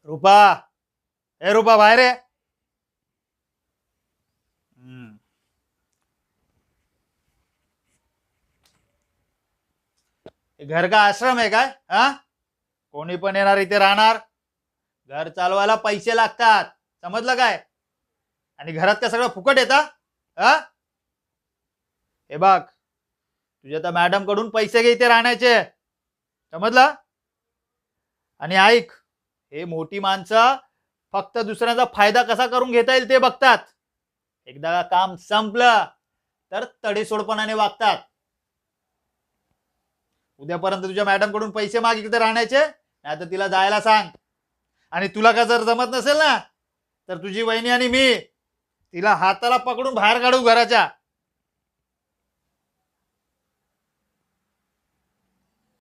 रूपा, ए रूपा बाहेर ये. हम्म. हे घर का आश्रम आहे काय? हा, कोणी पण येणार इथे राहणार. घर चालवायला पैसे लागतात, समजलं काय? आणि घरात का सगळं फुकट येतं? हा, हे बघ, तुझ्या त्या मॅडम कडून पैसे घे इथे राहण्याचे, समजलं? आणि ऐक, हे मोठी माणसं फक्त दुसऱ्याचा फायदा कसा करून घेता येईल ते बघतात. एकदा का काम संपलं तर तडेसोडपणाने वागतात. उद्यापर्यंत तुझ्या मॅडम कडून पैसे माग इथे राहण्याचे, नाही तर तिला जायला सांग. आणि तुला का जर जमत नसेल ना, तर तुझी वहिनी आणि मी तिला हाताला पकडून बाहेर काढू घराच्या.